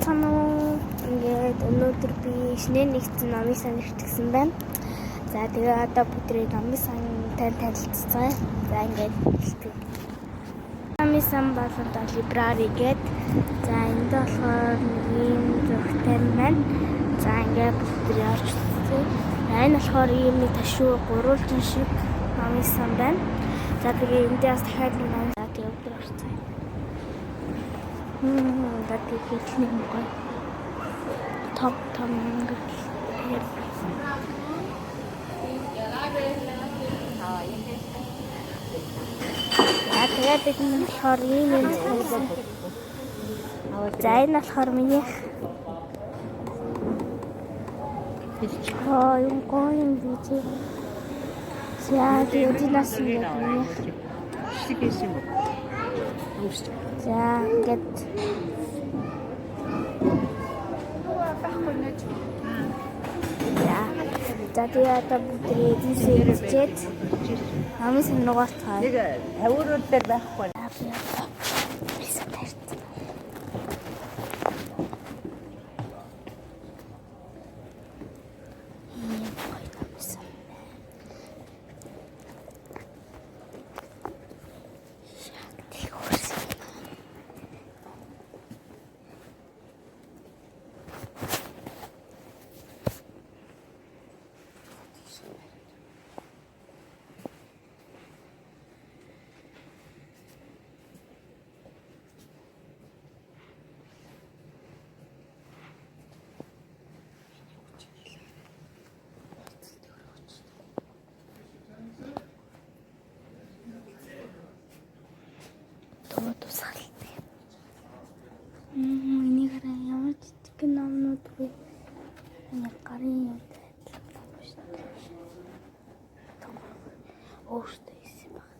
Сайн уу? Ингээд өнөөдөр би шинээр нэгдсэн номын сан ирчихсэн байна. За тэгээ одоо бүдрээ номын сан танилцсан. За ингээд хэлдэг. Номын сан болоод либрари гээд за энд болохоор нэг юм зургтай байна. За ингээд бүдрээ орж ирсэн. Энэ болохоор ийм нэг ташуу гурвалжин шиг номын сан байна. За тэгээ эндээс дахиад нэг ном за тэгээ өдөр орсон. Дати хэлний мгой том ингээд тэгээд бид нь болохоор ийм юм хийсэн. За энэ болохоор минийх юм гоём бий. За тэгээд нас минийх шиг хийсэн юм. За ингээд за тэгээ одоо бүдрээ дийсэжээд намын санаагаар таа. Нэг 50 дээр байхгүй. Энийг хараа ямар жижиг номнууд вэ? Энэ гарын юм байдаг шүү дээ. Өөртөө исэн баг.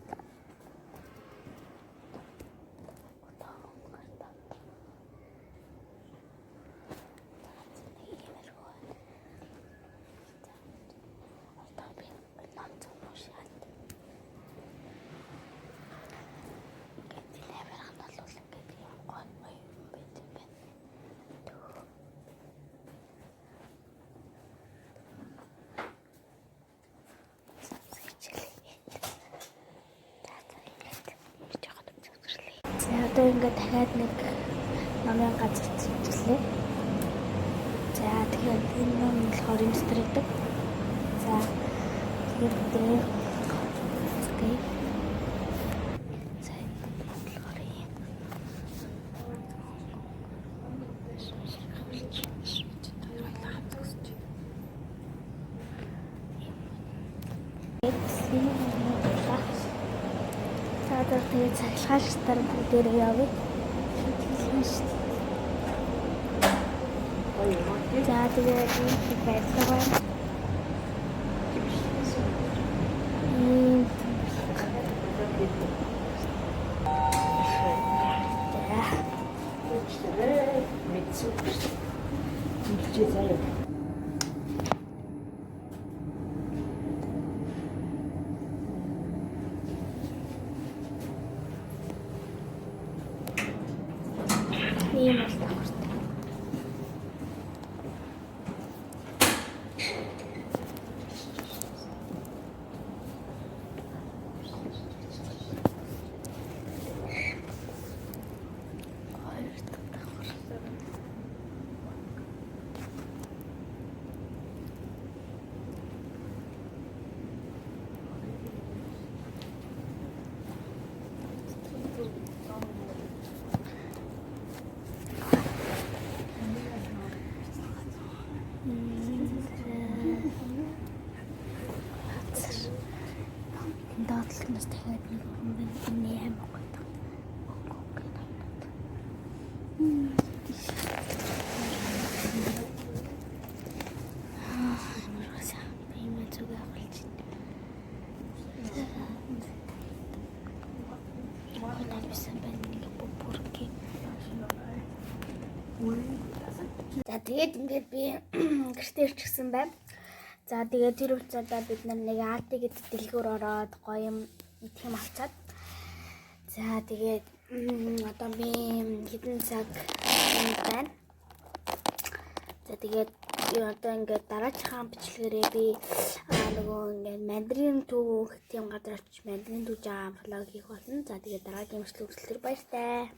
Одоо ингээд дахиад нэг номын газар зэвчлээ. За тэгэхээр энэ ном болохоор институт гэдэг. За тэгээд бүдрээ зэтэй. За энэ болохоор юм. За тэгээд цахилгаан шатар бүгдээрээ явъя. За тэгээд энэ байдлаа ийм л тохиртой. Доотлогноос дахиад нэг юм байна. Энэ амар гоё. За тэгээд ингээд би гэртээ ирчихсэн байна. За тэгээд тэр үецэдээ бид нэг арт гэдэг дэлгүүр ороод гоё юм идэх юм авчаад. За тэгээд одоо би хэдэн цаг байна. тэгээд одоо ингээд дараачихан бичлэгээрээ би нөгөө ингээд мандарин төв тийм газар очиж мандарин төв жаа влог хийх болно. За тэгээд дараагийн бичлэг үзэлтэр баяртай.